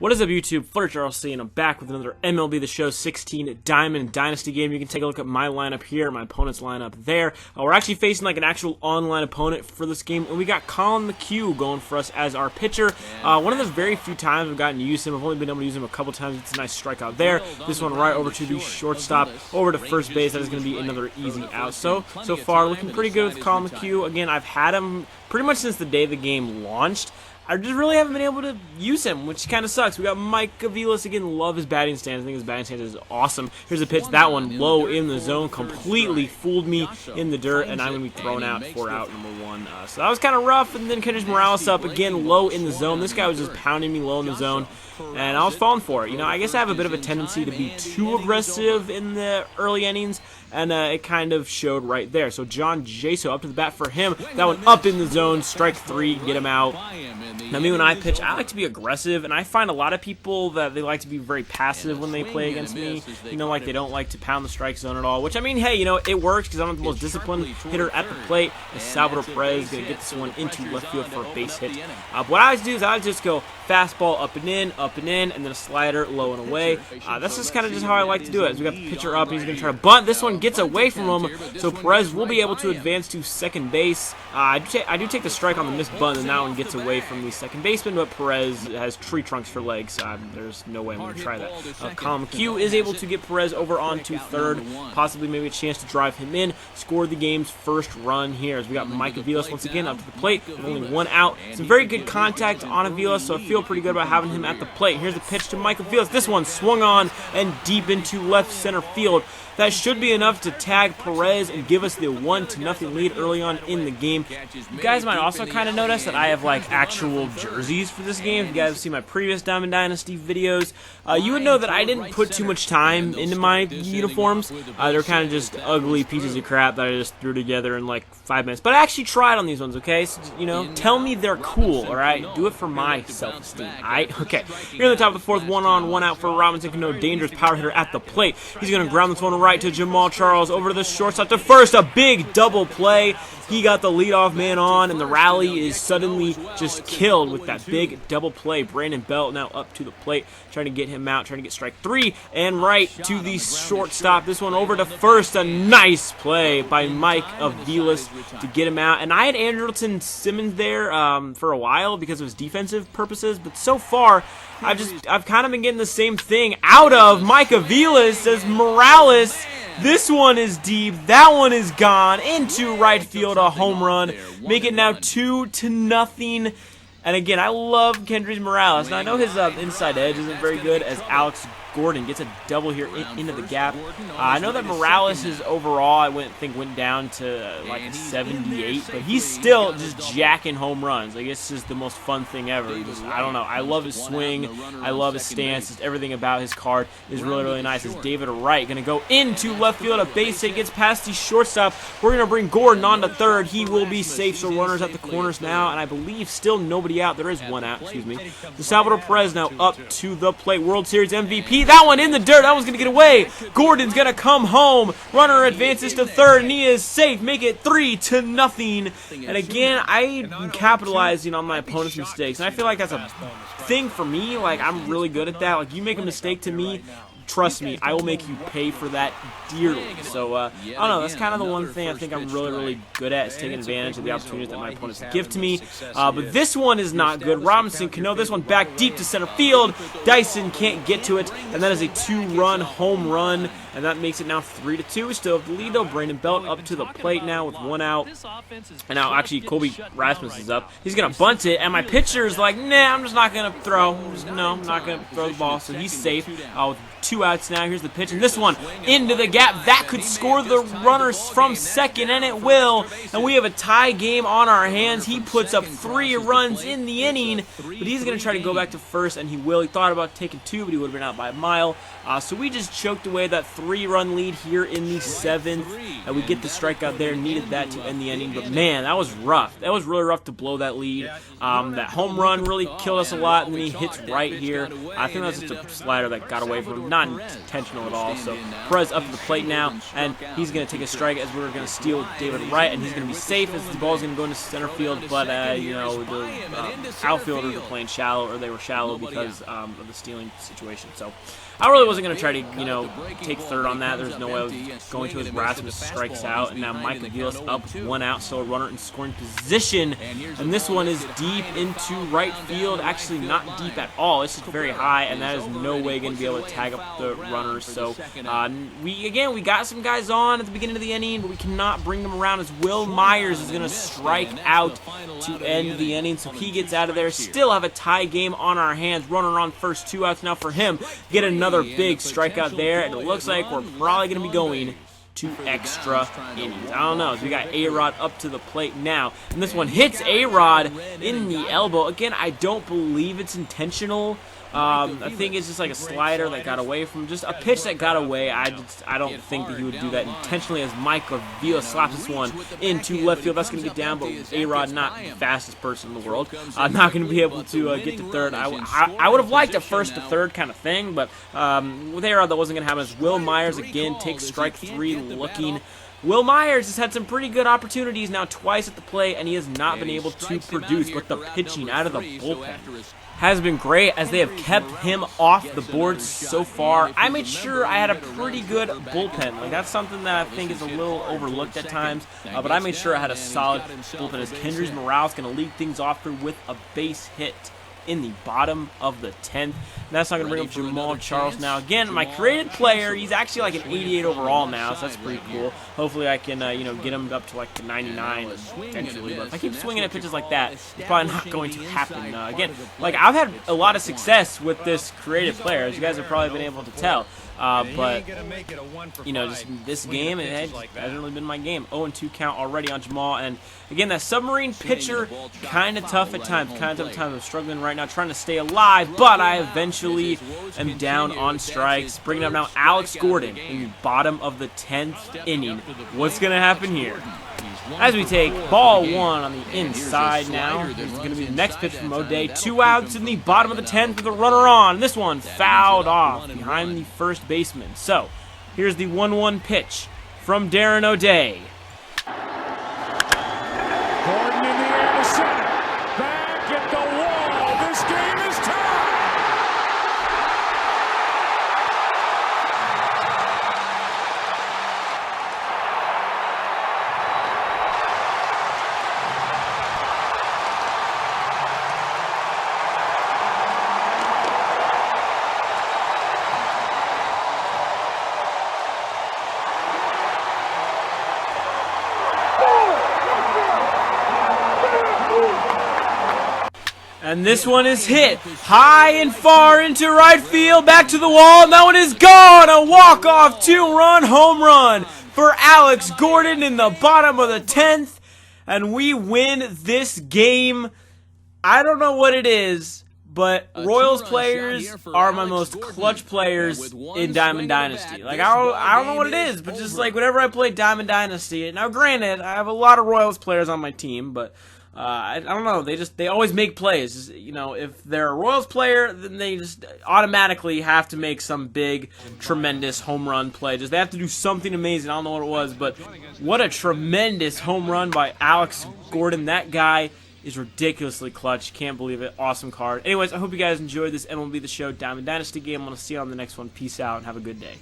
What is up, YouTube? Flirt RLC, and I'm back with another MLB The Show 16 Diamond Dynasty game. You can take a look at my lineup here, my opponent's lineup there. We're actually facing like an actual online opponent for this game, and we got Colin McHugh going for us as our pitcher. One of the very few times I've gotten to use him. I've only been able to use him a couple times. It's a nice strikeout there. This one right over to the shortstop, over to first base. That is going to be another easy out. So far, looking pretty good with Colin McHugh. Again, I've had him pretty much since the day the game launched. I just really haven't been able to use him, which kind of sucks. We got Mike Aviles again. Love his batting stance. I think his batting stance is awesome. Here's a pitch. That one low in the zone. Completely fooled me in the dirt, and I'm going to be thrown out for out number one. So that was kind of rough, and then Kendrick Morales up again, low in the zone. This guy was just pounding me low in the zone, and I was falling for it. You know, I guess I have a bit of a tendency to be too aggressive in the early innings, and it kind of showed right there. So John Jaso up to the bat for him. That one up in the zone. Strike three. Get him out. Now, me when I pitch, I like to be aggressive, and I find a lot of people that they like to be very passive when they play against me. You know, like they don't like to pound the strike zone at all, which, I mean, hey, you know, it works because I'm not the most disciplined hitter at the plate. And Salvador Perez going to get this one into left field for a base hit. But what I always do is I always just go fastball up and in, and then a slider low and away. That's just kind of just how I like to do it. As we got the pitcher up, he's going to try to bunt. This one gets away from him, so Perez will be able to advance to second base. I do take the strike on the missed bunt, and that one gets away from the second baseman, but Perez has tree trunks for legs. There's no way I'm going to try that. Colin McHugh is able to get Perez over onto third, possibly maybe a chance to drive him in, score the game's first run here. As we got Mike Aviles once again up to the plate with only one out. Some very good contact on Aviles, so I feel pretty good about having him at the plate. Here's the pitch to Mike Aviles. This one swung on and deep into left center field. That should be enough to tag Perez and give us the 1-0 lead early on in the game. You guys might also kind of notice that I have like actual jerseys for this game. If you guys have seen my previous Diamond Dynasty videos, you would know that I didn't put too much time into my uniforms. They're kind of just ugly pieces of crap that I just threw together in like 5 minutes. But I actually tried on these ones, okay? So, you know, tell me they're cool, alright? Do it for my self-esteem, alright? Okay. Here in the top of the fourth, 1 on, 1 out for Robinson Cano, dangerous power hitter at the plate. He's going to ground this one right to Jamal Charles, over to the shortstop to first. A big double play. He got the leadoff man on, and the rally is suddenly just killed with that big double play. Brandon Belt now up to the plate, trying to get him out, trying to get strike three, and right to the shortstop. This one over to first. A nice play by Mike Aviles to get him out. And I had Andrelton Simmons there for a while because of his defensive purposes, but so far I've kind of been getting the same thing out of Mike Aviles as Morales. This one is deep. That one is gone into right field, a home run. Make it now 2-0. And again, I love Kendrick Morales. Now, I know his inside edge isn't very good as Alex Gordon gets a double here into the gap. I know that Morales is overall, I went down to like a 78, but he's still just jacking home runs. Like, it's just the most fun thing ever. I don't know. I love his swing. I love his stance. Just everything about his card is really, really nice. As David Wright going to go into left field, a base hit, gets past the shortstop. We're going to bring Gordon on to third. He will be safe, so runners at the corners now, and I believe still nobody out. There is one out, excuse me. The Salvador Perez now up to the plate. World Series MVP. That one in the dirt. That one's going to get away. Gordon's going to come home. Runner advances to third, and he is safe. Make it 3-0. And again, I'm capitalizing on my opponent's mistakes, and I feel like that's a thing for me. Like, I'm really good at that. Like, you make a mistake to me, trust me, I will make you pay for that dearly. So, I don't know, that's kind of the one thing I think I'm really, really good at, is taking advantage of the opportunities that my opponents give to me. But this one is not good. Robinson Cano, this one back deep to center field. Dyson can't get to it, and that is a 2-run home run, and that makes it now 3-2. We still have the lead, though. Brandon Belt up to the plate now with one out. And now, actually, Colby Rasmus is up. He's going to bunt it, and my pitcher is like, nah, I'm just not going to throw. I'm not going to throw the ball, so he's safe with 2 outs now. Here's the pitch, and this one into the gap. That could score the runners from second, and it will. And we have a tie game on our hands. He puts up 3 runs in the inning, but he's going to try to go back to first, and he will. He thought about taking 2, but he would have been out by a mile. So we just choked away that 3 3-run lead here in the 7th, and we get the strikeout there. Needed that to end the inning, but man, that was rough. That was really rough to blow that lead. That home run really killed us a lot, and then he hits right here. I think that was just a slider that got away from him, not intentional at all. So Perez up to the plate now, and he's going to take a strike as we're going to steal David Wright, and he's going to be safe as the ball's going to go into center field. But you know, the outfielders were playing shallow, or they were shallow because of the stealing situation. So I really wasn't going to try to, you know, take third on that. There's no way I was going to his Rasmus strikes out, and now Mike Aviles up 1 out, so a runner in scoring position, and this one is deep into right field. Actually, not deep at all. It's just very high, and that is no way going to be able to tag up the runners. So we got some guys on at the beginning of the inning, but we cannot bring them around as Will Myers is going to strike out to end the inning, so he gets out of there. Still have a tie game on our hands. Runner on first, 2 outs now for him. Get another big strikeout there, and it looks like we're probably going to be going to extra innings. I don't know. So we got A-Rod up to the plate now, and this one hits A-Rod in the elbow. Again, I don't believe it's intentional. I think it's just like a slider that got away from, just a pitch that got away. I don't think that he would do that intentionally, as Mike Aviles slaps this one into left field. That's going to get down, but A-Rod, not the fastest person in the world, not going to be able to get to third. I would have liked a first to third kind of thing, but with A-Rod that wasn't going to happen. As Will Myers again takes strike 3 looking. Will Myers has had some pretty good opportunities now twice at the plate, and he has not been able to produce, but the pitching out of the bullpen has been great as they have kept him off the board so far. I made sure I had a pretty good bullpen. Like, that's something that I think is a little overlooked at times, but I made sure I had a solid bullpen, as Kendrys Morales going to lead things off through with a base hit in the bottom of the 10th. That's not going to bring up Jamal Charles now. Again, my created player, he's actually like an 88 overall now, so that's pretty cool. Hopefully I can, you know, get him up to like the 99 potentially. But if I keep swinging at pitches like that, it's probably not going to happen. Again, like, I've had a lot of success with this creative player, as you guys have probably been able to tell. But, you know, just this game, it hasn't really been my game. 0-2 count already on Jamal. And, again, that submarine pitcher, kind of tough at times. I'm struggling right now, trying to stay alive. But I eventually am down on strikes. Bringing up now Alex Gordon in the bottom of the 10th inning. What's going to happen here? As we take ball 1 on the inside now. This is going to be the next pitch from O'Day. 2 outs in the bottom of the 10th with a runner on. This one fouled off behind the first baseman. So, here's the 1-1 pitch from Darren O'Day. Gordon in the air to center. Back at the wall. This game is tied. And this one is hit high and far into right field, back to the wall, and that one is gone. A walk-off 2-run home run for Alex Gordon in the bottom of the 10th, and we win this game. I don't know what it is, but Royals players are my most clutch players in Diamond Dynasty. Like, I don't know what it is, but just like whenever I play Diamond Dynasty, now granted, I have a lot of Royals players on my team, but I don't know, they always make plays. You know, if they're a Royals player, then they just automatically have to make some big, tremendous home run play. Just they have to do something amazing. I don't know what it was, but what a tremendous home run by Alex Gordon. That guy is ridiculously clutch. Can't believe it. Awesome card. Anyways, I hope you guys enjoyed this MLB The Show Diamond Dynasty game. I'm going to see you on the next one. Peace out and have a good day.